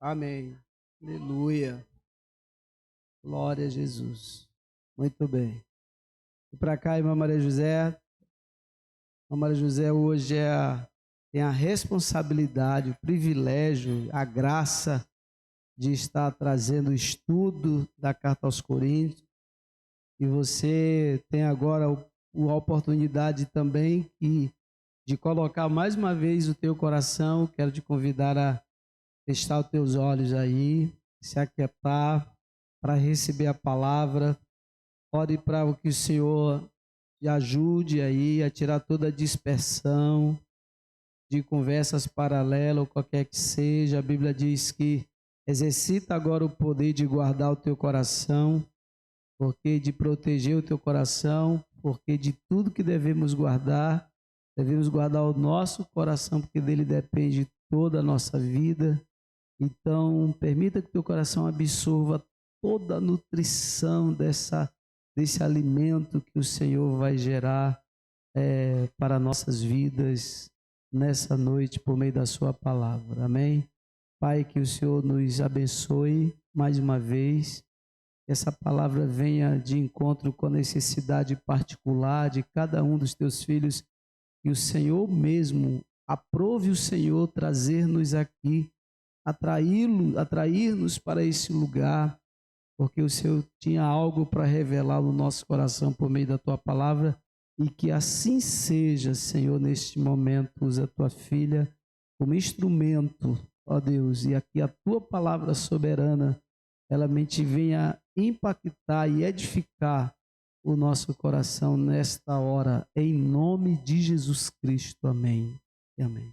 Amém. Aleluia. Glória a Jesus. Muito bem. E para cá, irmã Maria José. Irmã Maria José hoje tem a responsabilidade, o privilégio, a graça de estar trazendo o estudo da carta aos Coríntios. E você tem agora a oportunidade também de colocar mais uma vez o teu coração. Quero te convidar a fechar os teus olhos aí, se aquietar para receber a palavra. Ore para que o Senhor te ajude aí a tirar toda a dispersão de conversas paralelas ou qualquer que seja. A Bíblia diz que exercita agora o poder de guardar o teu coração, porque de proteger o teu coração, porque de tudo que devemos guardar o nosso coração, porque dele depende toda a nossa vida. Então, permita que teu coração absorva toda a nutrição desse alimento que o Senhor vai gerar para nossas vidas nessa noite por meio da sua palavra. Amém? Pai, que o Senhor nos abençoe mais uma vez, que essa palavra venha de encontro com a necessidade particular de cada um dos teus filhos, que o Senhor mesmo aprove o Senhor trazer-nos aqui, atrair-nos para esse lugar, porque o Senhor tinha algo para revelar no nosso coração por meio da tua palavra, e que assim seja, Senhor. Neste momento, usa a tua filha como instrumento, ó Deus, e aqui a tua palavra soberana, ela mente venha impactar e edificar o nosso coração nesta hora, em nome de Jesus Cristo. Amém e amém.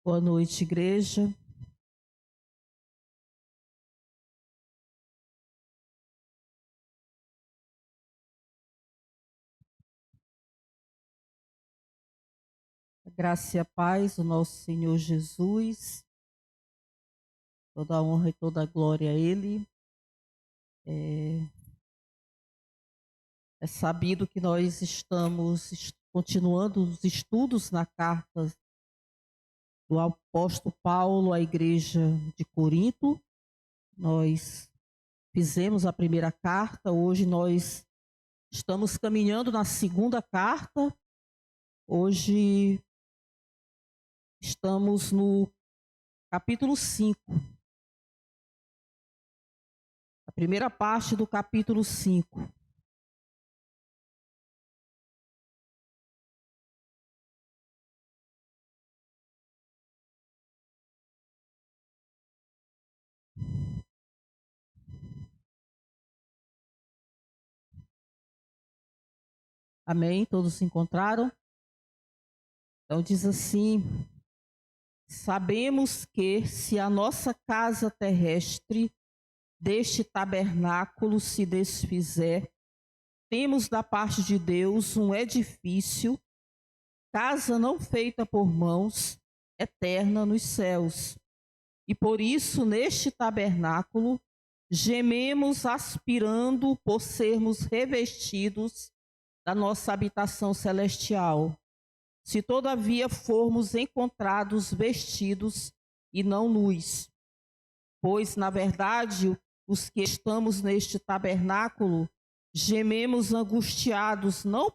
Boa noite, igreja. A graça e a paz do nosso Senhor Jesus. Toda a honra e toda a glória a Ele. É sabido que nós estamos continuando os estudos na carta do apóstolo Paulo à igreja de Corinto. Nós fizemos a primeira carta, hoje nós estamos caminhando na segunda carta. Hoje estamos no capítulo 5. A primeira parte do capítulo 5. Amém? Todos se encontraram? Então diz assim: sabemos que se a nossa casa terrestre deste tabernáculo se desfizer, temos da parte de Deus um edifício, casa não feita por mãos, eterna nos céus. E por isso, neste tabernáculo, gememos aspirando por sermos revestidos da nossa habitação celestial. Se todavia formos encontrados vestidos e não nus, pois, na verdade, os que estamos neste tabernáculo gememos angustiados, não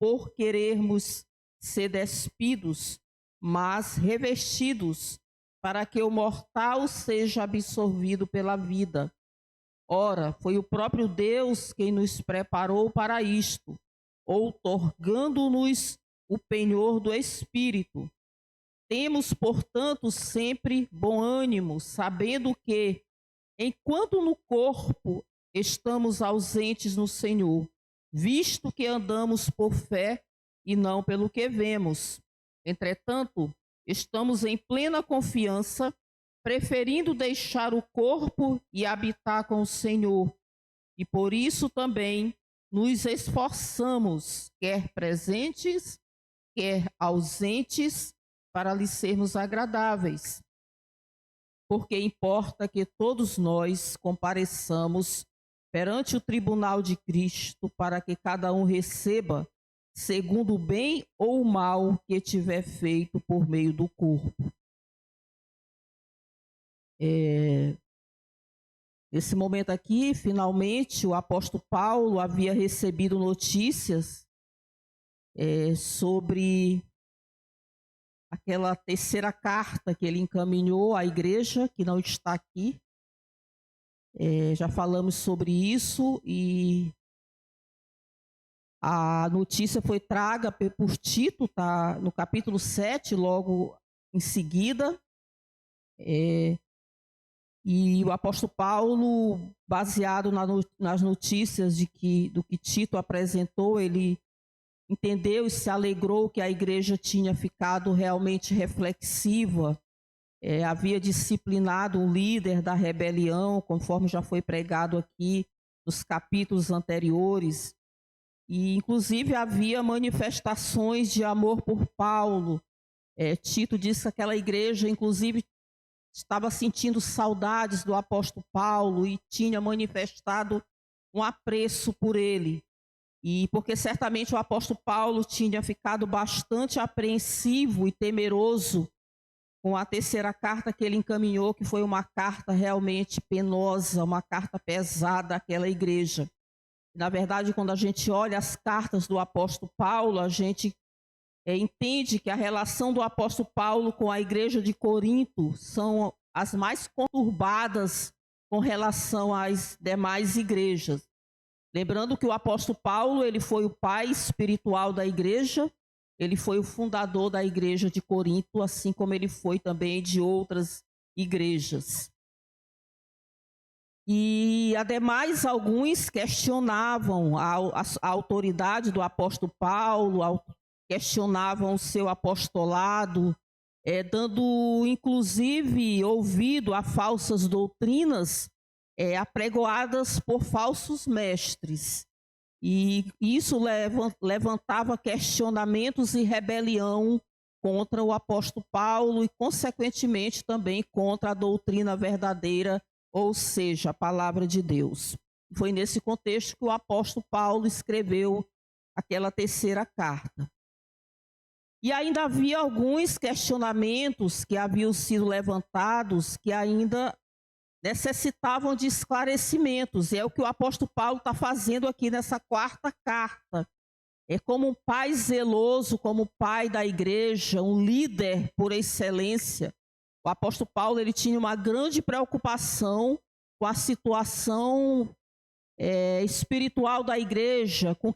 por querermos ser despidos, mas revestidos, para que o mortal seja absorvido pela vida. Ora, foi o próprio Deus quem nos preparou para isto, outorgando-nos o penhor do Espírito. Temos, portanto, sempre bom ânimo, sabendo que, enquanto no corpo estamos ausentes no Senhor, visto que andamos por fé e não pelo que vemos. Entretanto, estamos em plena confiança, preferindo deixar o corpo e habitar com o Senhor. E por isso também nos esforçamos, quer presentes, quer ausentes, para lhe sermos agradáveis. porque importa que todos nós compareçamos perante o tribunal de Cristo, para que cada um receba segundo o bem ou o mal que tiver feito por meio do corpo. Nesse momento aqui, finalmente, o apóstolo Paulo havia recebido notícias sobre aquela terceira carta que ele encaminhou à igreja, que não está aqui. Já falamos sobre isso e a notícia foi traga por Tito, tá no capítulo 7, logo em seguida. E o apóstolo Paulo, baseado nas notícias do que Tito apresentou, ele entendeu e se alegrou que a igreja tinha ficado realmente reflexiva, havia disciplinado um líder da rebelião, conforme já foi pregado aqui nos capítulos anteriores, e inclusive havia manifestações de amor por Paulo. Tito disse que aquela igreja, inclusive, estava sentindo saudades do apóstolo Paulo e tinha manifestado um apreço por ele. E porque certamente o apóstolo Paulo tinha ficado bastante apreensivo e temeroso com a terceira carta que ele encaminhou, que foi uma carta realmente penosa, uma carta pesada àquela igreja. Na verdade, quando a gente olha as cartas do apóstolo Paulo, a gente entende que a relação do apóstolo Paulo com a igreja de Corinto são as mais conturbadas com relação às demais igrejas. Lembrando que o apóstolo Paulo, ele foi o pai espiritual da igreja, ele foi o fundador da igreja de Corinto, assim como ele foi também de outras igrejas. E, ademais, alguns questionavam a autoridade do apóstolo Paulo, questionavam o seu apostolado, dando, inclusive, ouvido a falsas doutrinas apregoadas por falsos mestres. E isso levantava questionamentos e rebelião contra o apóstolo Paulo e, consequentemente, também contra a doutrina verdadeira, ou seja, a palavra de Deus. Foi nesse contexto que o apóstolo Paulo escreveu aquela terceira carta. E ainda havia alguns questionamentos que haviam sido levantados que ainda necessitavam de esclarecimentos. E é o que o apóstolo Paulo está fazendo aqui nessa quarta carta. Como um pai zeloso, como pai da igreja, um líder por excelência, o apóstolo Paulo ele tinha uma grande preocupação com a situação espiritual da igreja, com o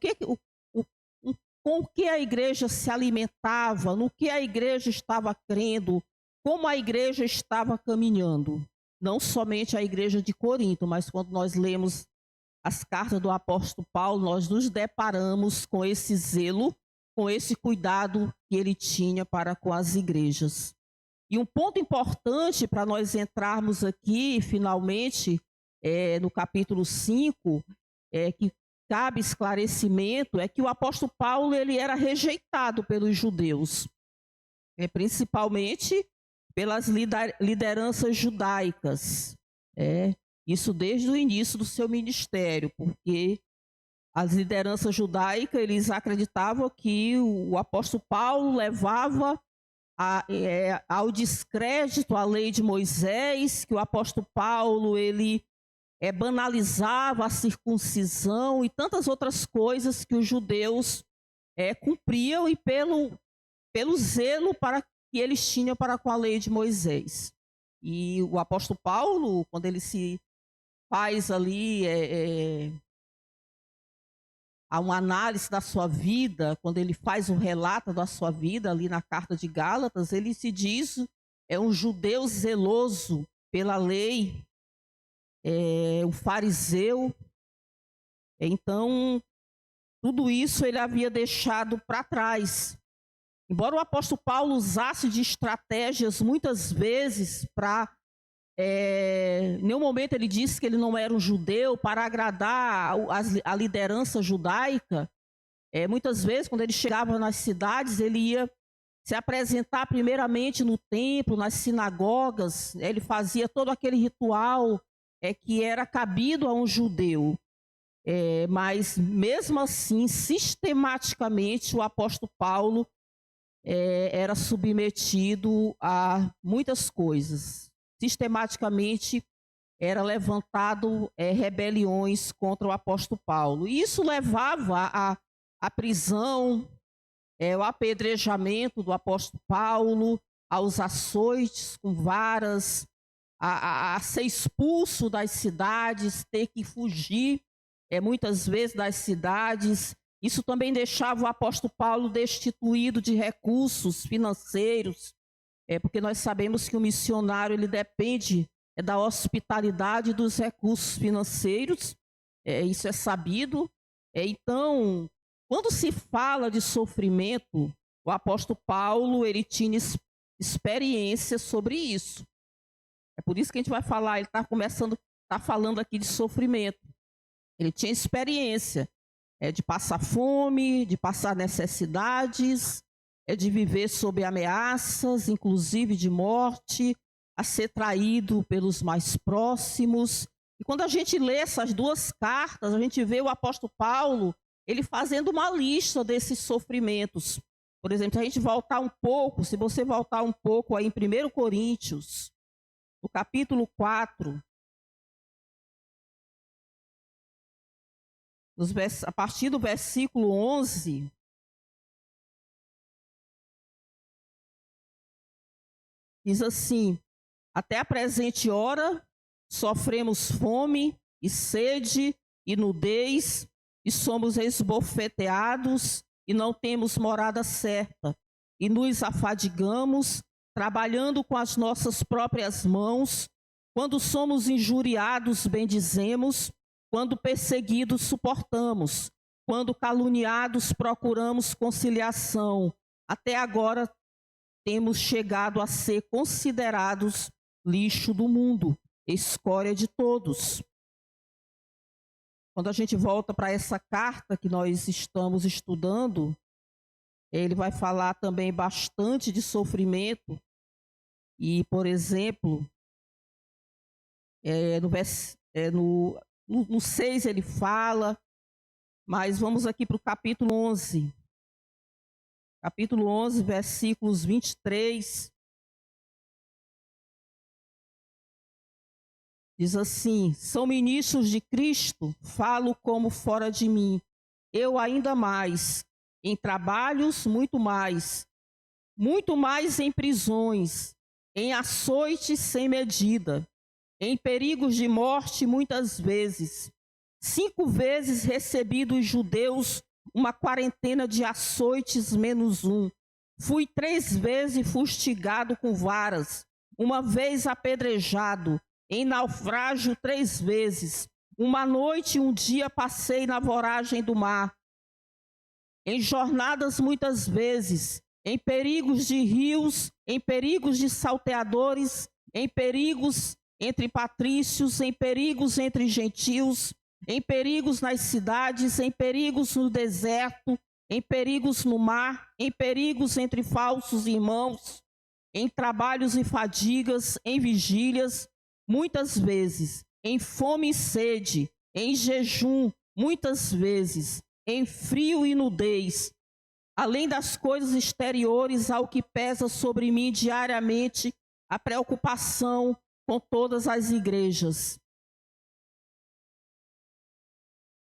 que a igreja se alimentava, no que a igreja estava crendo, como a igreja estava caminhando. Não somente a igreja de Corinto, mas quando nós lemos as cartas do apóstolo Paulo, nós nos deparamos com esse zelo, com esse cuidado que ele tinha para com as igrejas. E um ponto importante para nós entrarmos aqui, finalmente, no capítulo 5, que cabe esclarecimento, é que o apóstolo Paulo ele era rejeitado pelos judeus, principalmente pelas lideranças judaicas. Isso desde o início do seu ministério, porque as lideranças judaicas, eles acreditavam que o apóstolo Paulo levava ao descrédito a lei de Moisés, que o apóstolo Paulo ele banalizava a circuncisão e tantas outras coisas que os judeus cumpriam e pelo zelo que eles tinham para com a lei de Moisés. E o apóstolo Paulo, quando ele se faz ali uma análise da sua vida, quando ele faz um relato da sua vida ali na carta de Gálatas, ele se diz um judeu zeloso pela lei, um fariseu. Então, tudo isso ele havia deixado para trás. Embora o apóstolo Paulo usasse de estratégias muitas vezes para... em nenhum momento ele disse que ele não era um judeu para agradar a liderança judaica. Muitas vezes, quando ele chegava nas cidades, ele ia se apresentar primeiramente no templo, nas sinagogas. Ele fazia todo aquele ritual que era cabido a um judeu. Mas, mesmo assim, sistematicamente, o apóstolo Paulo era submetido a muitas coisas. Sistematicamente, era levantado rebeliões contra o apóstolo Paulo. E isso levava à prisão, o apedrejamento do apóstolo Paulo, aos açoites com varas, a ser expulso das cidades, ter que fugir muitas vezes das cidades. Isso também deixava o apóstolo Paulo destituído de recursos financeiros, porque nós sabemos que o missionário ele depende da hospitalidade, dos recursos financeiros, isso é sabido. Então, quando se fala de sofrimento, o apóstolo Paulo ele tinha experiência sobre isso. É por isso que a gente vai falar, ele está falando aqui de sofrimento. Ele tinha experiência de passar fome, de passar necessidades, de viver sob ameaças, inclusive de morte, a ser traído pelos mais próximos. E quando a gente lê essas duas cartas, a gente vê o apóstolo Paulo, ele fazendo uma lista desses sofrimentos. Por exemplo, se a gente voltar um pouco, se você voltar um pouco aí em 1 Coríntios, no capítulo 4, a partir do versículo 11, diz assim: até a presente hora sofremos fome e sede e nudez, e somos esbofeteados e não temos morada certa, e nos afadigamos, trabalhando com as nossas próprias mãos. Quando somos injuriados, bendizemos, quando perseguidos, suportamos, quando caluniados, procuramos conciliação. Até agora temos chegado a ser considerados lixo do mundo, escória de todos. Quando a gente volta para essa carta que nós estamos estudando, ele vai falar também bastante de sofrimento. E, por exemplo, no 6 ele fala, mas vamos aqui para o capítulo 11. Capítulo 11, versículos 23. Diz assim: são ministros de Cristo, falo como fora de mim. Eu ainda mais, em trabalhos muito mais em prisões, em açoites sem medida, em perigos de morte muitas vezes. 5 vezes recebi dos judeus uma quarentena de açoites menos um. Fui 3 vezes fustigado com varas, 1 vez apedrejado, em naufrágio 3 vezes. 1 noite e 1 dia passei na voragem do mar, em jornadas muitas vezes, em perigos de rios, em perigos de salteadores, em perigos entre patrícios, em perigos entre gentios, em perigos nas cidades, em perigos no deserto, em perigos no mar, em perigos entre falsos irmãos, em trabalhos e fadigas, em vigílias, muitas vezes, em fome e sede, em jejum, muitas vezes, em frio e nudez, além das coisas exteriores, ao que pesa sobre mim diariamente a preocupação com todas as igrejas.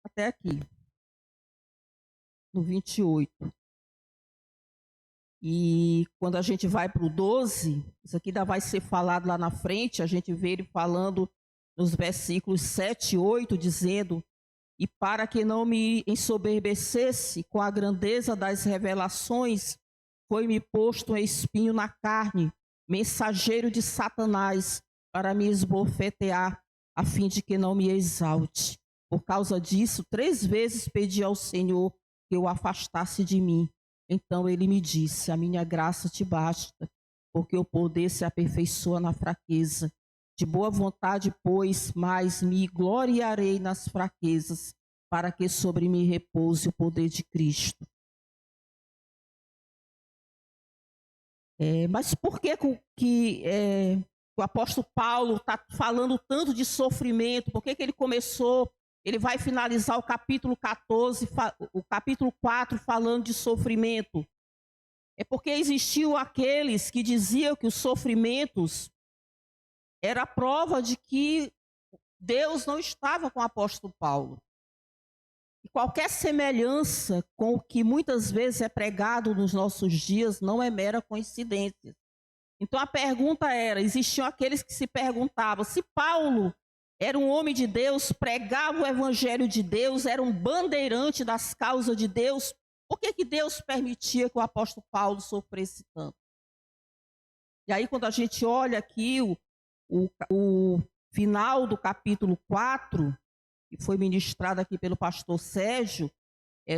Até aqui, no 28. E quando a gente vai para o 12, isso aqui ainda vai ser falado lá na frente, a gente vê ele falando nos versículos 7 e 8, dizendo: e para que não me ensoberbecesse com a grandeza das revelações, foi-me posto um espinho na carne, mensageiro de Satanás, para me esbofetear, a fim de que não me exalte. Por causa disso, 3 vezes pedi ao Senhor que o afastasse de mim. Então ele me disse: a minha graça te basta, porque o poder se aperfeiçoa na fraqueza. De boa vontade, pois, mas me gloriarei nas fraquezas, para que sobre mim repouse o poder de Cristo. Mas por que o apóstolo Paulo está falando tanto de sofrimento? Por que ele começou? Ele vai finalizar o capítulo 14, o capítulo 4, falando de sofrimento. É porque existiam aqueles que diziam que os sofrimentos era a prova de que Deus não estava com o apóstolo Paulo. E qualquer semelhança com o que muitas vezes é pregado nos nossos dias não é mera coincidência. Então a pergunta era, existiam aqueles que se perguntavam se Paulo era um homem de Deus, pregava o evangelho de Deus, era um bandeirante das causas de Deus, por que Deus permitia que o apóstolo Paulo sofresse tanto? E aí quando a gente olha aqui o final do capítulo 4, que foi ministrado aqui pelo pastor Sérgio,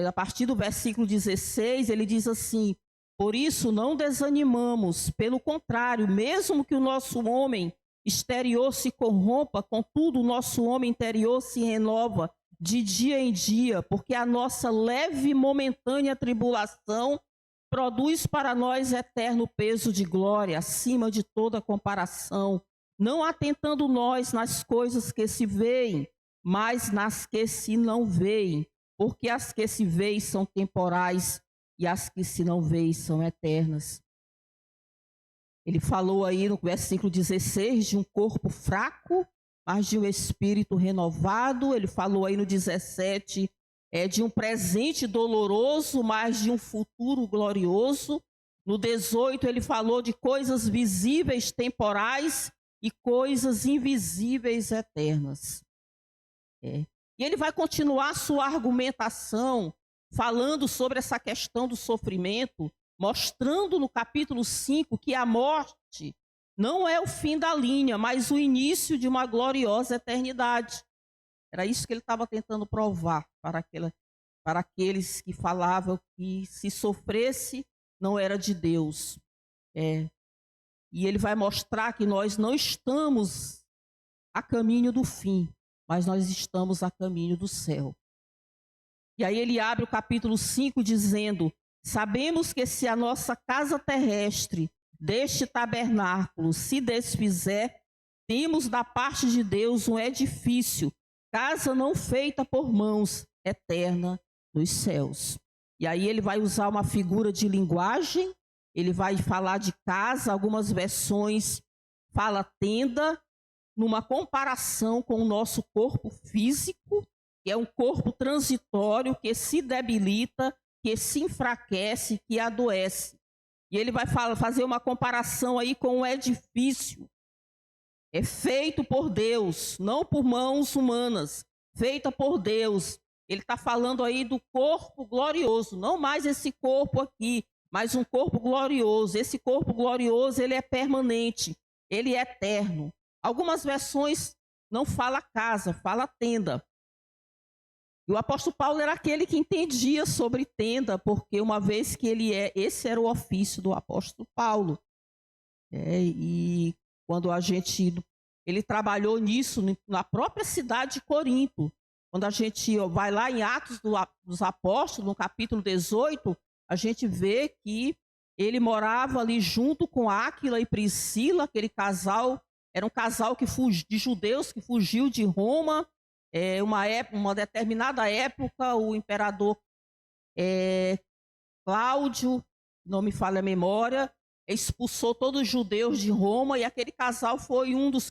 a partir do versículo 16, ele diz assim: por isso não desanimamos, pelo contrário, mesmo que o nosso homem exterior se corrompa, contudo o nosso homem interior se renova de dia em dia, porque a nossa leve e momentânea tribulação produz para nós eterno peso de glória, acima de toda comparação, não atentando nós nas coisas que se veem, mas nas que se não veem, porque as que se veem são temporais e as que se não veem são eternas. Ele falou aí no versículo 16 de um corpo fraco, mas de um espírito renovado. Ele falou aí no 17 de um presente doloroso, mas de um futuro glorioso. No 18 ele falou de coisas visíveis temporais e coisas invisíveis eternas. E ele vai continuar sua argumentação falando sobre essa questão do sofrimento, mostrando no capítulo 5 que a morte não é o fim da linha, mas o início de uma gloriosa eternidade. Era isso que ele estava tentando provar para aqueles que falavam que se sofresse não era de Deus. E ele vai mostrar que nós não estamos a caminho do fim, mas nós estamos a caminho do céu. E aí ele abre o capítulo 5 dizendo: sabemos que se a nossa casa terrestre deste tabernáculo se desfizer, temos da parte de Deus um edifício, casa não feita por mãos, eterna nos céus. E aí ele vai usar uma figura de linguagem, ele vai falar de casa, algumas versões fala tenda, numa comparação com o nosso corpo físico, que é um corpo transitório que se debilita, que se enfraquece, que adoece. E ele vai fazer uma comparação aí com o edifício. É feito por Deus, não por mãos humanas, feita por Deus. Ele está falando aí do corpo glorioso, não mais esse corpo aqui, mas um corpo glorioso. Esse corpo glorioso, ele é permanente, ele é eterno. Algumas versões não fala casa, fala tenda. E o apóstolo Paulo era aquele que entendia sobre tenda, porque uma vez que esse era o ofício do apóstolo Paulo. E quando ele trabalhou nisso na própria cidade de Corinto. Quando a gente vai lá em Atos dos Apóstolos, no capítulo 18, a gente vê que ele morava ali junto com Áquila e Priscila, aquele casal, era um casal de judeus que fugiu de Roma. Uma determinada época, o imperador Cláudio, não me falha a memória, expulsou todos os judeus de Roma e aquele casal foi um dos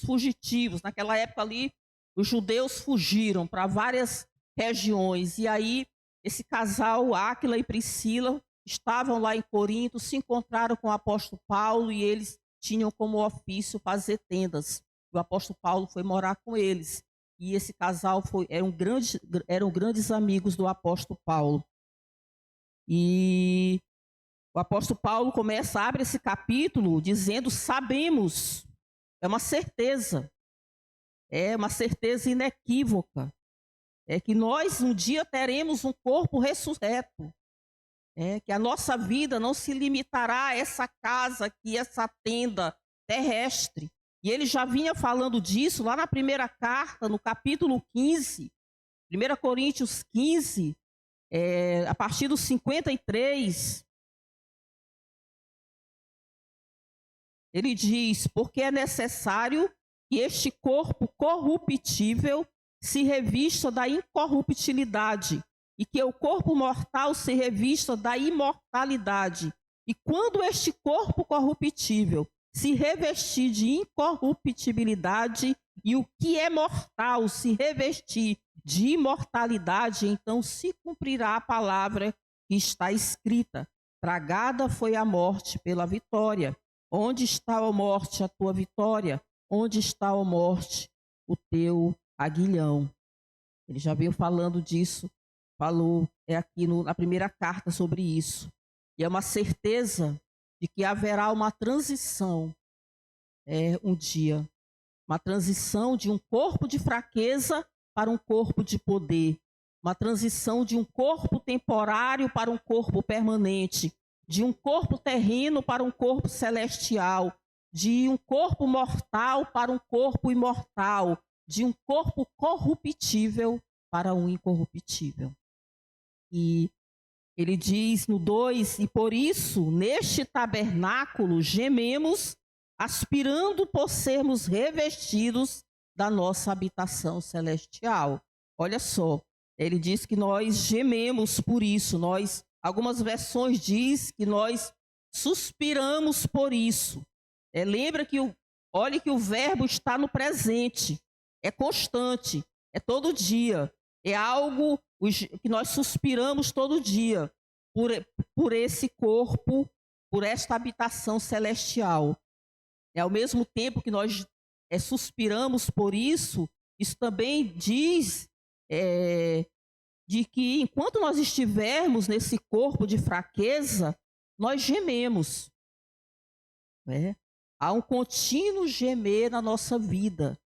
fugitivos. Naquela época ali, os judeus fugiram para várias regiões. E aí, esse casal, Áquila e Priscila, estavam lá em Corinto, se encontraram com o apóstolo Paulo e eles tinham como ofício fazer tendas. O apóstolo Paulo foi morar com eles. E esse casal eram grandes amigos do apóstolo Paulo. E o apóstolo Paulo abre esse capítulo dizendo: sabemos, é uma certeza inequívoca, que nós um dia teremos um corpo ressurreto, que a nossa vida não se limitará a essa casa aqui, essa tenda terrestre. E ele já vinha falando disso lá na primeira carta, no capítulo 15, 1 Coríntios 15, a partir do 53, ele diz: porque é necessário que este corpo corruptível se revista da incorruptibilidade e que o corpo mortal se revista da imortalidade. E quando este corpo corruptível se revestir de incorruptibilidade e o que é mortal se revestir de imortalidade, então se cumprirá a palavra que está escrita: tragada foi a morte pela vitória. Onde está, ó morte, a tua vitória? Onde está, ó morte, o teu aguilhão? Ele já veio falando disso, falou aqui na primeira carta sobre isso. E é uma certeza de que haverá uma transição um dia. Uma transição de um corpo de fraqueza para um corpo de poder. Uma transição de um corpo temporário para um corpo permanente. De um corpo terreno para um corpo celestial. De um corpo mortal para um corpo imortal. De um corpo corruptível para um incorruptível. E ele diz no 2: e por isso, neste tabernáculo, gememos, aspirando por sermos revestidos da nossa habitação celestial. Olha só, ele diz que nós gememos por isso. Algumas versões diz que nós suspiramos por isso. Lembra que olhe que o verbo está no presente, é constante, é todo dia, é algo que nós suspiramos todo dia por esse corpo, por esta habitação celestial. Ao mesmo tempo que nós suspiramos por isso, isso também diz de que enquanto nós estivermos nesse corpo de fraqueza, nós gememos. Há um contínuo gemer na nossa vida,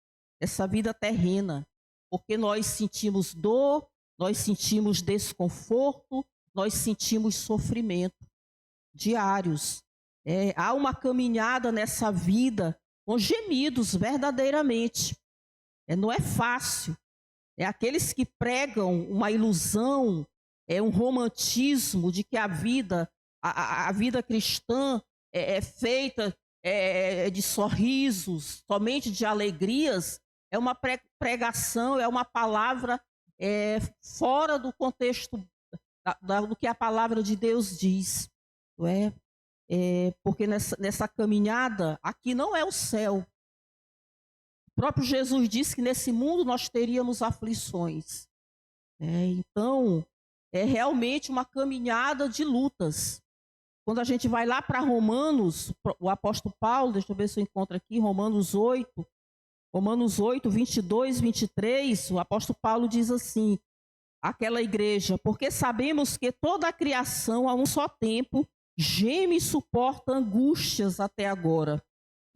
essa vida terrena, porque nós sentimos dor, nós sentimos desconforto, nós sentimos sofrimento diários. Há uma caminhada nessa vida com gemidos verdadeiramente. Não é fácil. Aqueles que pregam uma ilusão, um romantismo de que a vida cristã é feita de sorrisos, somente de alegrias, é uma pregação, é uma palavra fora do contexto do que a palavra de Deus diz. Não é? Porque nessa caminhada, aqui não é o céu. O próprio Jesus disse que nesse mundo nós teríamos aflições. Então, é realmente uma caminhada de lutas. Quando a gente vai lá para Romanos, o apóstolo Paulo, deixa eu ver se eu encontro aqui, Romanos 8, 22, 23, o apóstolo Paulo diz assim, aquela igreja: porque sabemos que toda a criação a um só tempo geme e suporta angústias até agora.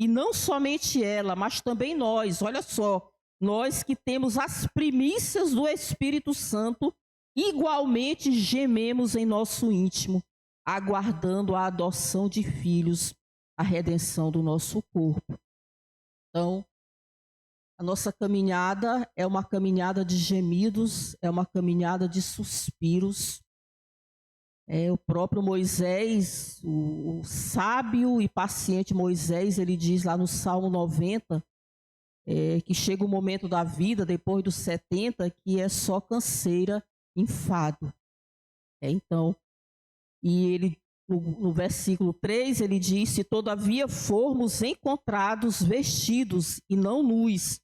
E não somente ela, mas também nós, olha só, nós que temos as primícias do Espírito Santo, igualmente gememos em nosso íntimo, aguardando a adoção de filhos, a redenção do nosso corpo. Então, a nossa caminhada é uma caminhada de gemidos, é uma caminhada de suspiros. O próprio Moisés, o sábio e paciente Moisés, ele diz lá no Salmo 90, que chega o momento da vida, depois dos 70, que é só canseira, enfado. Então, e ele, no versículo 3, ele diz: se todavia formos encontrados vestidos e não nus.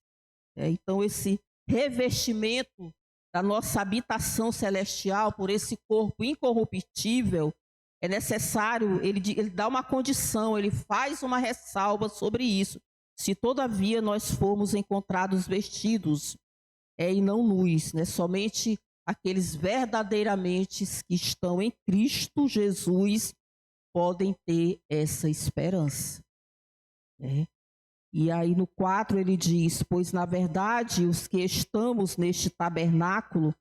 Então, esse revestimento da nossa habitação celestial por esse corpo incorruptível é necessário. Ele dá uma condição, ele faz uma ressalva sobre isso: se todavia nós formos encontrados vestidos e não nus, somente aqueles verdadeiramente que estão em Cristo Jesus podem ter essa esperança. E aí no 4 ele diz: pois na verdade os que estamos neste tabernáculo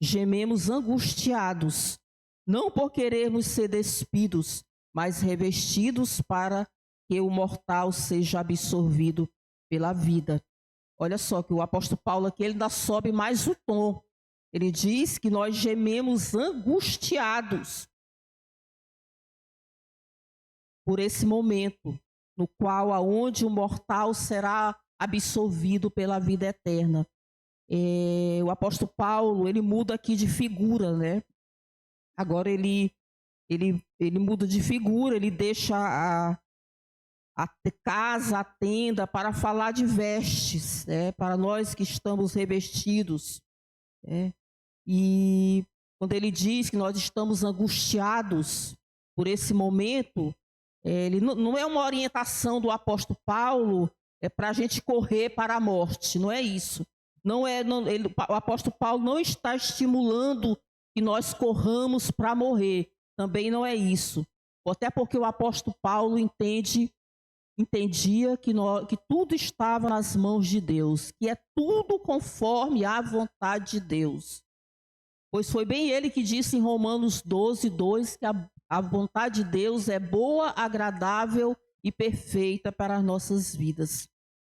gememos angustiados, não por querermos ser despidos, mas revestidos para que o mortal seja absorvido pela vida. Olha só que o apóstolo Paulo aqui, ele ainda sobe mais o tom. Ele diz que nós gememos angustiados por esse momento. no qual aonde o mortal será absolvido pela vida eterna. O apóstolo Paulo, ele muda aqui de figura, né? Agora ele muda de figura, ele deixa a casa, a tenda, para falar de vestes, né? Para nós que estamos revestidos. Né? E quando ele diz que nós estamos angustiados por esse momento, ele não é uma orientação do apóstolo Paulo para a gente correr para a morte, não é isso. O apóstolo Paulo não está estimulando que nós corramos para morrer, também não é isso. Até porque o apóstolo Paulo entendia que tudo estava nas mãos de Deus, que é tudo conforme a vontade de Deus. Pois foi bem ele que disse em Romanos 12:2 que a vontade de Deus é boa, agradável e perfeita para as nossas vidas.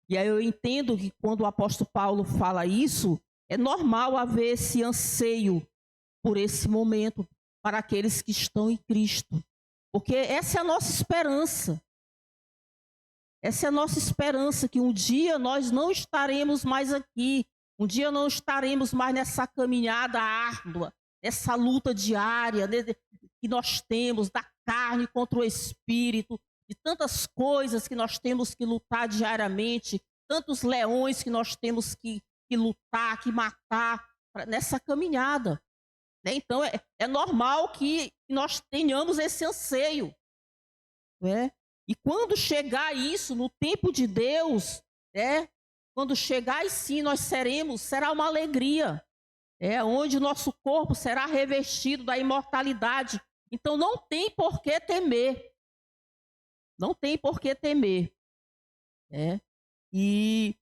E aí eu entendo que quando o apóstolo Paulo fala isso, é normal haver esse anseio por esse momento para aqueles que estão em Cristo. Porque essa é a nossa esperança. Essa é a nossa esperança, que um dia nós não estaremos mais aqui. Um dia não estaremos mais nessa caminhada árdua, nessa luta diária que nós temos da carne contra o espírito, de tantas coisas que nós temos que lutar diariamente, tantos leões que nós temos que lutar, que matar nessa caminhada. Né? Então, é normal que nós tenhamos esse anseio. Né? E quando chegar isso no tempo de Deus, quando chegar e sim nós será uma alegria, onde o nosso corpo será revestido da imortalidade. Então não tem por que temer. Não tem por que temer. E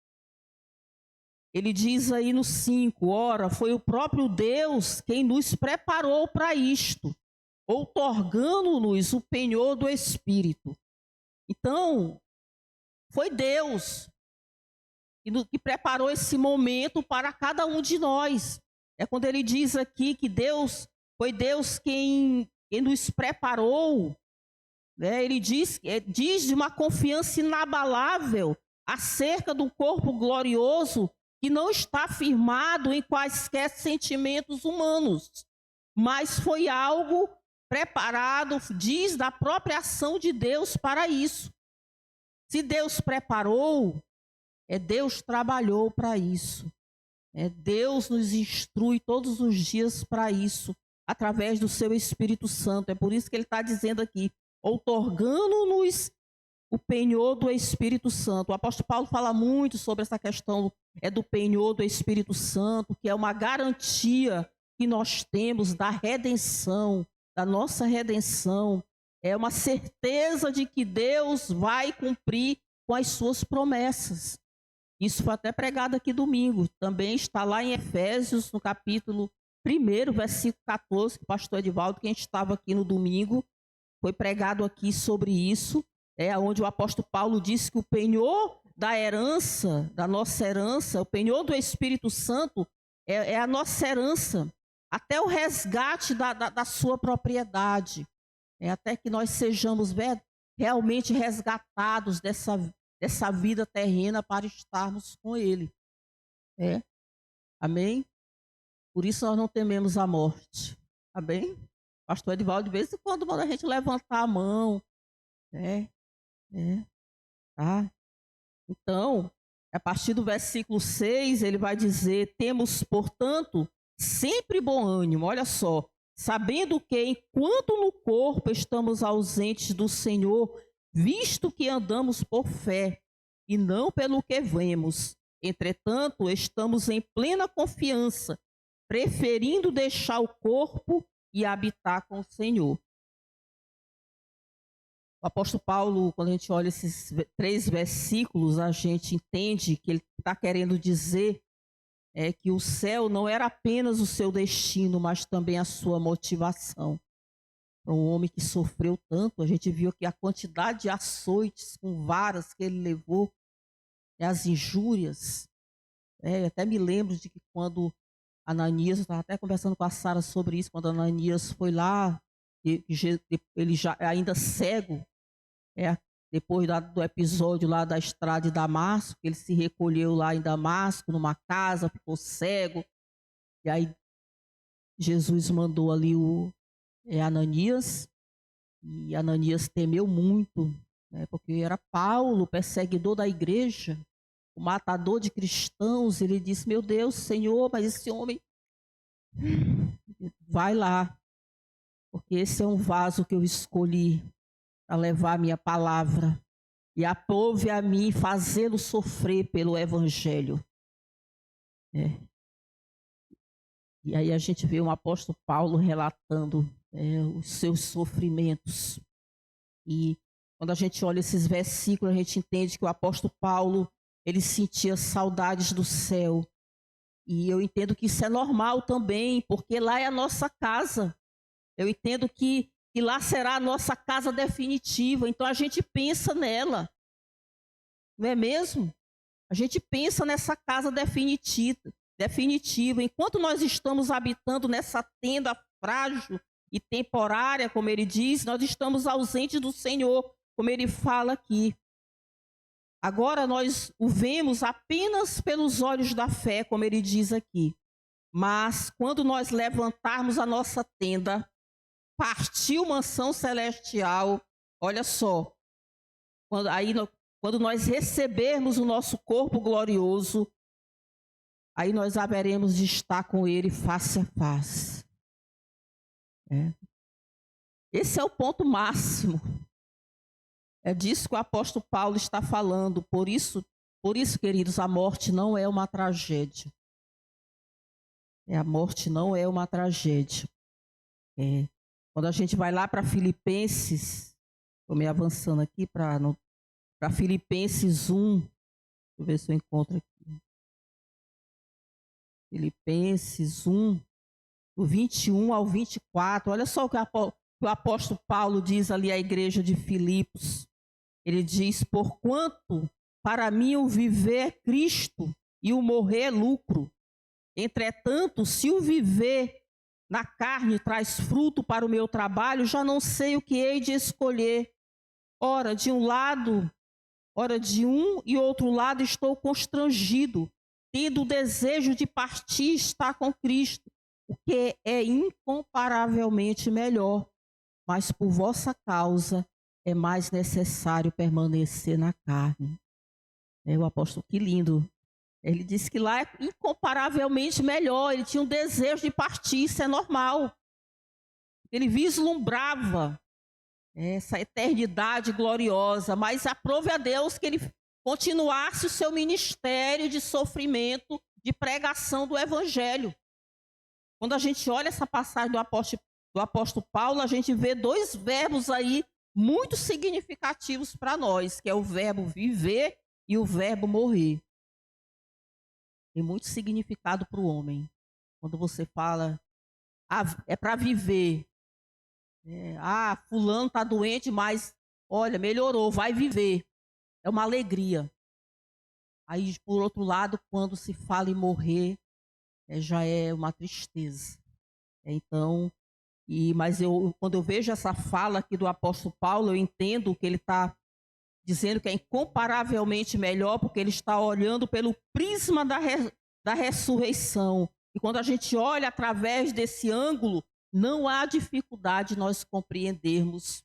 ele diz aí no 5, ora, foi o próprio Deus quem nos preparou para isto, outorgando-nos o penhor do Espírito. Então, foi Deus que preparou esse momento para cada um de nós. É quando ele diz aqui que foi Deus quem nos preparou. Né? Ele diz de uma confiança inabalável acerca do corpo glorioso que não está firmado em quaisquer sentimentos humanos, mas foi algo preparado, diz, da própria ação de Deus para isso. Se Deus preparou, Deus trabalhou para isso. Deus nos instrui todos os dias para isso, através do seu Espírito Santo. É por isso que ele está dizendo aqui, outorgando-nos o penhor do Espírito Santo. O apóstolo Paulo fala muito sobre essa questão do penhor do Espírito Santo, que é uma garantia que nós temos da redenção, da nossa redenção. É uma certeza de que Deus vai cumprir com as suas promessas. Isso foi até pregado aqui domingo. Também está lá em Efésios, no capítulo 1, versículo 14, que o pastor Edivaldo, quem estava aqui no domingo, foi pregado aqui sobre isso, onde o apóstolo Paulo disse que o penhor da herança, da nossa herança, o penhor do Espírito Santo é a nossa herança, até o resgate da sua propriedade, até que nós sejamos realmente resgatados dessa vida terrena para estarmos com Ele. Amém? Por isso nós não tememos a morte. Amém? Pastor Edivaldo, de vez em quando, manda a gente levantar a mão. Tá? Então, a partir do versículo 6, ele vai dizer, temos, portanto, sempre bom ânimo, olha só, sabendo que enquanto no corpo estamos ausentes do Senhor, visto que andamos por fé e não pelo que vemos, entretanto, estamos em plena confiança, preferindo deixar o corpo e habitar com o Senhor. O apóstolo Paulo, quando a gente olha esses 3 versículos, a gente entende que ele está querendo dizer que o céu não era apenas o seu destino, mas também a sua motivação. Para um homem que sofreu tanto, a gente viu aqui a quantidade de açoites com varas que ele levou, as injúrias. Eu até me lembro de que quando Ananias, eu estava até conversando com a Sara sobre isso, quando Ananias foi lá, ele já ainda cego, depois do episódio lá da estrada de Damasco, ele se recolheu lá em Damasco, numa casa, ficou cego. E aí Jesus mandou ali Ananias, e Ananias temeu muito, né, porque era Paulo, perseguidor da igreja, o matador de cristãos. Ele disse: meu Deus, Senhor, mas esse homem vai lá, porque esse é um vaso que eu escolhi para levar a minha palavra, e aprove a mim fazê-lo sofrer pelo evangelho. E aí a gente vê o apóstolo Paulo relatando os seus sofrimentos. E quando a gente olha esses versículos, a gente entende que o apóstolo Paulo, ele sentia saudades do céu. E eu entendo que isso é normal também, porque lá é a nossa casa. Eu entendo que lá será a nossa casa definitiva, então a gente pensa nela, não é mesmo? A gente pensa nessa casa definitiva. Enquanto nós estamos habitando nessa tenda frágil e temporária, como ele diz, nós estamos ausentes do Senhor, como ele fala aqui. Agora nós o vemos apenas pelos olhos da fé, como ele diz aqui. Mas quando nós levantarmos a nossa tenda, partiu mansão celestial, olha só, quando nós recebermos o nosso corpo glorioso, aí nós haveremos de estar com ele face a face. Esse é o ponto máximo. É disso que o apóstolo Paulo está falando. Por isso, queridos, a morte não é uma tragédia. A morte não é uma tragédia. Quando a gente vai lá para Filipenses, estou me avançando aqui para Filipenses 1, deixa eu ver se eu encontro aqui. Filipenses 1, do 21 ao 24, olha só o que o apóstolo Paulo diz ali à igreja de Filipos. Ele diz: porquanto para mim o viver é Cristo e o morrer é lucro. Entretanto, se o viver na carne traz fruto para o meu trabalho, já não sei o que hei de escolher. Ora, de um e outro lado estou constrangido, tendo o desejo de partir e estar com Cristo, o que é incomparavelmente melhor. Mas por vossa causa é mais necessário permanecer na carne. O apóstolo, que lindo. Ele disse que lá é incomparavelmente melhor. Ele tinha um desejo de partir, isso é normal. Ele vislumbrava essa eternidade gloriosa, mas aprove a Deus que ele continuasse o seu ministério de sofrimento, de pregação do evangelho. Quando a gente olha essa passagem do apóstolo Paulo, a gente vê dois verbos aí muito significativos para nós, que é o verbo viver e o verbo morrer. Tem muito significado para o homem. Quando você fala, é para viver. Fulano está doente, mas olha, melhorou, vai viver. É uma alegria. Aí, por outro lado, quando se fala em morrer, já é uma tristeza. Então, mas quando eu vejo essa fala aqui do apóstolo Paulo, eu entendo que ele está dizendo que é incomparavelmente melhor, porque ele está olhando pelo prisma da ressurreição. E quando a gente olha através desse ângulo, não há dificuldade nós compreendermos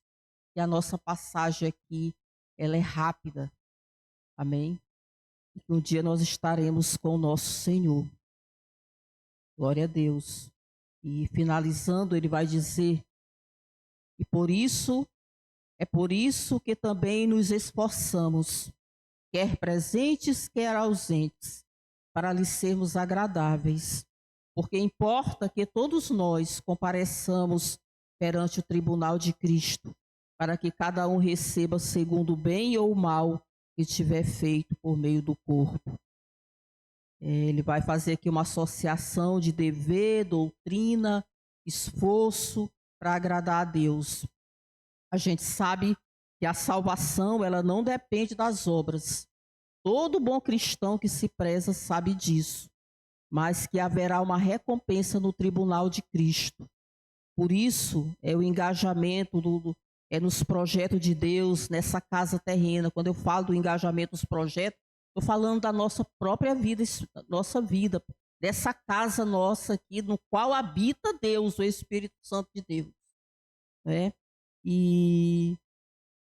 que a nossa passagem aqui, ela é rápida. Amém? E que um dia nós estaremos com o nosso Senhor. Glória a Deus. E finalizando, ele vai dizer: e é por isso que também nos esforçamos, quer presentes, quer ausentes, para lhe sermos agradáveis, porque importa que todos nós compareçamos perante o tribunal de Cristo, para que cada um receba segundo o bem ou o mal que tiver feito por meio do corpo. Ele vai fazer aqui uma associação de dever, doutrina, esforço para agradar a Deus. A gente sabe que a salvação, ela não depende das obras. Todo bom cristão que se preza sabe disso, mas que haverá uma recompensa no tribunal de Cristo. Por isso, é o engajamento nos projetos de Deus, nessa casa terrena. Quando eu falo do engajamento nos projetos, estou falando da nossa própria vida, nossa vida, dessa casa nossa aqui, no qual habita Deus, o Espírito Santo de Deus, né? E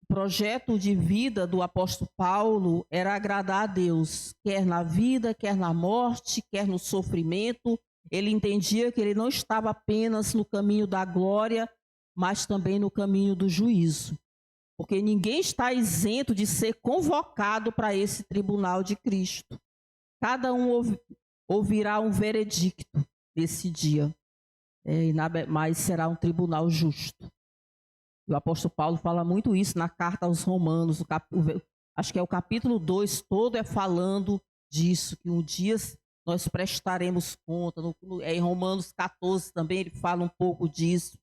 o projeto de vida do apóstolo Paulo era agradar a Deus, quer na vida, quer na morte, quer no sofrimento. Ele entendia que ele não estava apenas no caminho da glória, mas também no caminho do juízo. Porque ninguém está isento de ser convocado para esse tribunal de Cristo. Cada um ouvirá um veredicto nesse dia, mas será um tribunal justo. O apóstolo Paulo fala muito isso na carta aos Romanos, acho que é o capítulo 2, todo é falando disso, que um dia nós prestaremos conta. Em Romanos 14 também ele fala um pouco disso.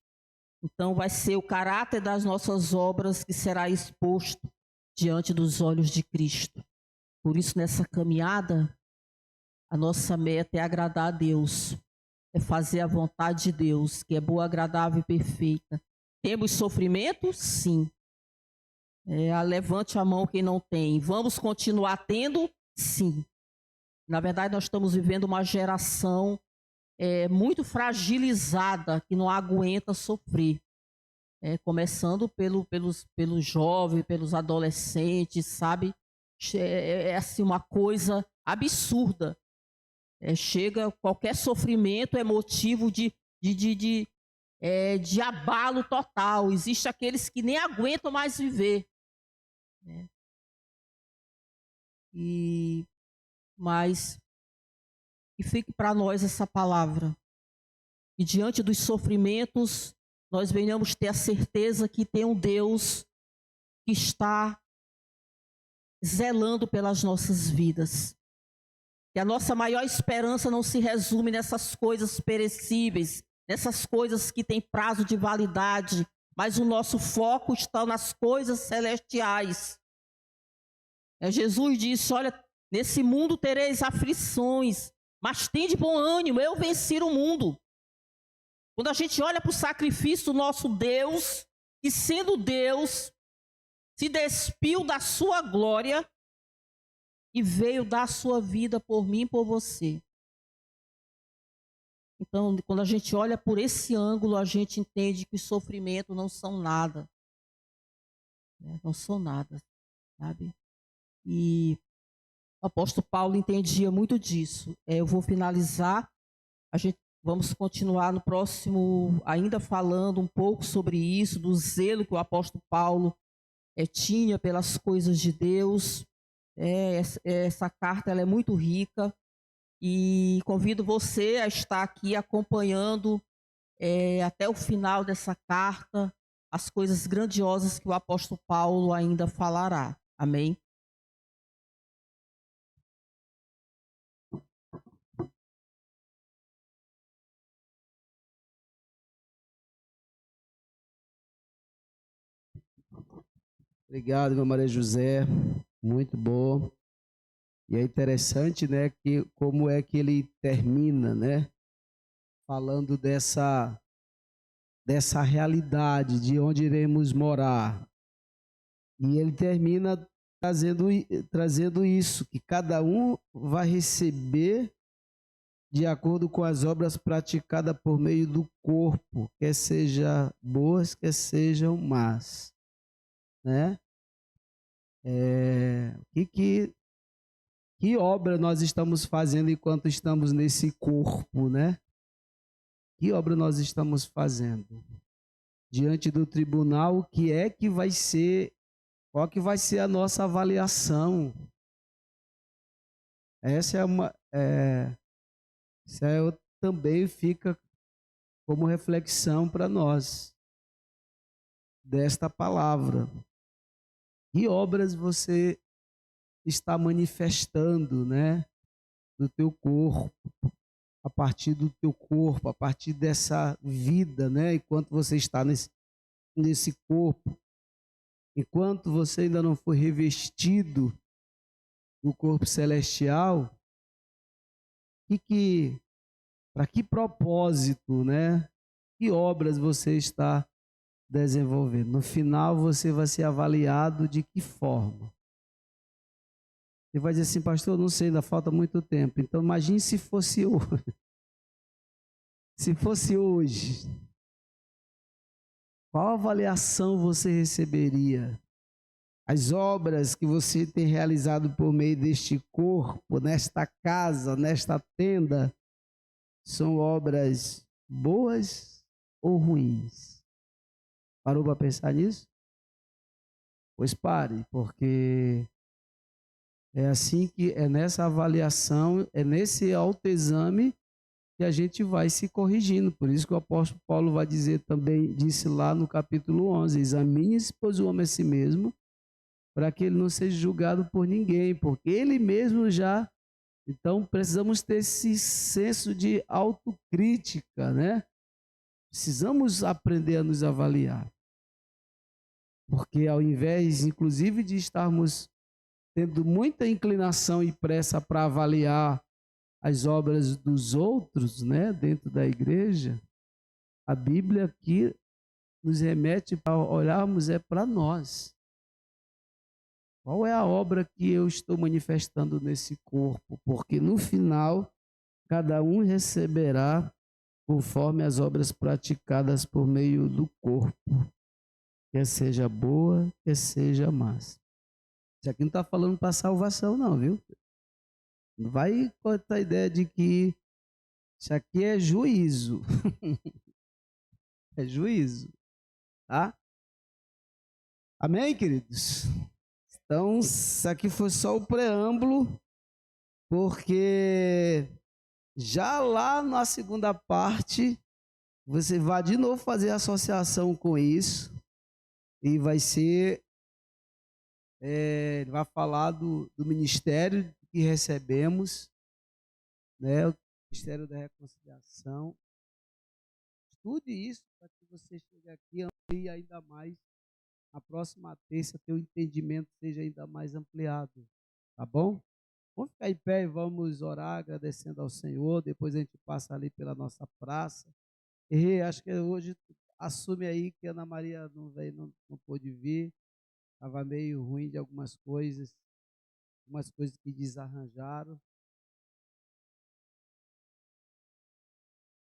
Então vai ser o caráter das nossas obras que será exposto diante dos olhos de Cristo. Por isso, nessa caminhada, a nossa meta é agradar a Deus, é fazer a vontade de Deus, que é boa, agradável e perfeita. Temos sofrimento? Sim. Levante a mão quem não tem. Vamos continuar tendo? Sim. Na verdade, nós estamos vivendo uma geração muito fragilizada, que não aguenta sofrer. Começando pelos jovens, pelos adolescentes, sabe? Assim, uma coisa absurda. Chega, qualquer sofrimento é motivo de abalo total. Existem aqueles que nem aguentam mais viver. Mas que fique para nós essa palavra. E diante dos sofrimentos, nós venhamos ter a certeza que tem um Deus que está zelando pelas nossas vidas. Que a nossa maior esperança não se resume nessas coisas perecíveis, nessas coisas que têm prazo de validade, mas o nosso foco está nas coisas celestiais. Jesus disse: olha, nesse mundo tereis aflições, mas tende bom ânimo, eu venci o mundo. Quando a gente olha para o sacrifício do nosso Deus, que sendo Deus, se despiu da sua glória e veio dar a sua vida por mim e por você. Então, quando a gente olha por esse ângulo, a gente entende que os sofrimentos não são nada. Não são nada, sabe? E o apóstolo Paulo entendia muito disso. Eu vou finalizar. Vamos continuar no próximo, ainda falando um pouco sobre isso, do zelo que o apóstolo Paulo tinha pelas coisas de Deus. Essa carta ela é muito rica e convido você a estar aqui acompanhando até o final dessa carta as coisas grandiosas que o apóstolo Paulo ainda falará. Amém? Obrigado, irmã Maria José. Muito bom. E é interessante, né, que como é que ele termina, né, falando dessa realidade de onde iremos morar. E ele termina trazendo isso, que cada um vai receber de acordo com as obras praticadas por meio do corpo, quer sejam boas, quer sejam más, né? Que obra nós estamos fazendo enquanto estamos nesse corpo, né? Que obra nós estamos fazendo? Diante do tribunal, o que é que vai ser, qual que vai ser a nossa avaliação? Essa também fica como reflexão para nós desta palavra. Que obras você está manifestando, né, do teu corpo, a partir do teu corpo, a partir dessa vida, né, enquanto você está nesse corpo, enquanto você ainda não foi revestido do corpo celestial, para que propósito, né, que obras você está desenvolvendo. No final, você vai ser avaliado de que forma? Você vai dizer assim, pastor, não sei, ainda falta muito tempo. Então, imagine se fosse hoje. Se fosse hoje, qual avaliação você receberia? As obras que você tem realizado por meio deste corpo, nesta casa, nesta tenda, são obras boas ou ruins? Parou para pensar nisso? Pois pare, porque é assim que é nessa avaliação, é nesse autoexame que a gente vai se corrigindo. Por isso que o apóstolo Paulo vai dizer também, disse lá no capítulo 11, examine-se, pois o homem a si mesmo, para que ele não seja julgado por ninguém, porque ele mesmo já... Então, precisamos ter esse senso de autocrítica, né? Precisamos aprender a nos avaliar. Porque ao invés, inclusive, de estarmos tendo muita inclinação e pressa para avaliar as obras dos outros, né, dentro da igreja, a Bíblia aqui nos remete para olharmos para nós. Qual é a obra que eu estou manifestando nesse corpo? Porque no final, cada um receberá conforme as obras praticadas por meio do corpo, quer seja boa, quer seja má. Isso aqui não está falando para salvação, não, viu? Não vai com a ideia de que isso aqui é juízo. É juízo, tá? Amém, queridos? Então, isso aqui foi só o preâmbulo, porque já lá na segunda parte, você vai de novo fazer associação com isso e vai ser, vai falar do ministério que recebemos, né? O Ministério da Reconciliação. Estude isso para que você chegue aqui e ainda mais na próxima terça teu entendimento seja ainda mais ampliado, tá bom? Vamos ficar em pé e vamos orar agradecendo ao Senhor, depois a gente passa ali pela nossa praça. E acho que hoje assume aí que a Ana Maria não veio, não pôde vir, estava meio ruim de algumas coisas que desarranjaram.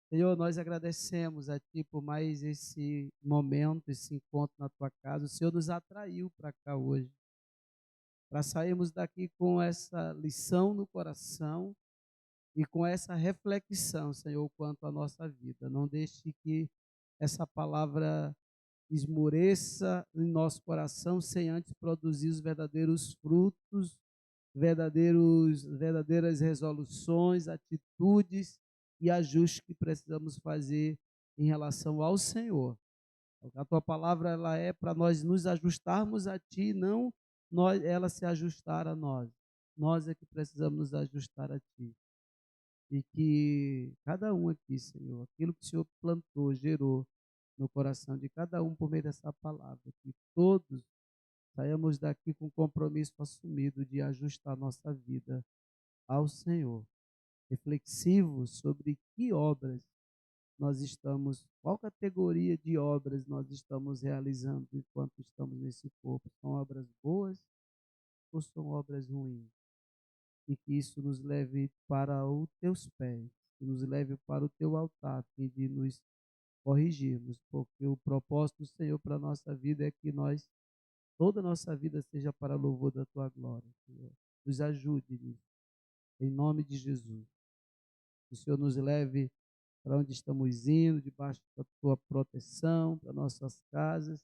Senhor, nós agradecemos a Ti por mais esse momento, esse encontro na Tua casa. O Senhor nos atraiu para cá hoje, para sairmos daqui com essa lição no coração e com essa reflexão, Senhor, quanto à nossa vida. Não deixe que essa palavra esmoreça em nosso coração sem antes produzir os verdadeiros frutos, verdadeiras resoluções, atitudes e ajustes que precisamos fazer em relação ao Senhor. A tua palavra ela é para nós nos ajustarmos a ti, não ela se ajustar a nós. Nós é que precisamos nos ajustar a ti. E que cada um aqui, Senhor, aquilo que o Senhor plantou, gerou no coração de cada um por meio dessa palavra, que todos saímos daqui com compromisso assumido de ajustar nossa vida ao Senhor, reflexivos sobre que obras nós estamos, qual categoria de obras nós estamos realizando enquanto estamos nesse corpo. São obras boas ou são obras ruins? E que isso nos leve para os teus pés, que nos leve para o teu altar, a fim de nos corrigirmos, porque o propósito do Senhor para a nossa vida é que toda a nossa vida seja para louvor da tua glória, Senhor. Nos ajude nisso, em nome de Jesus. Que o Senhor nos leve para onde estamos indo, debaixo da tua proteção, para nossas casas,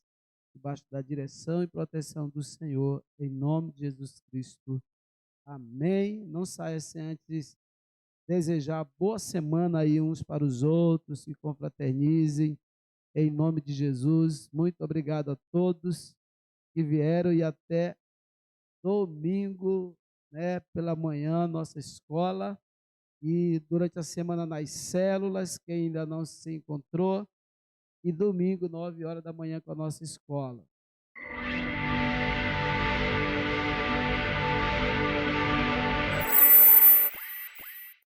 debaixo da direção e proteção do Senhor, em nome de Jesus Cristo. Amém. Não saia sem antes desejar boa semana aí uns para os outros, se confraternizem, em nome de Jesus. Muito obrigado a todos que vieram e até domingo, né, pela manhã, nossa escola. E durante a semana nas células, quem ainda não se encontrou, e domingo, 9 horas da manhã, com a nossa escola.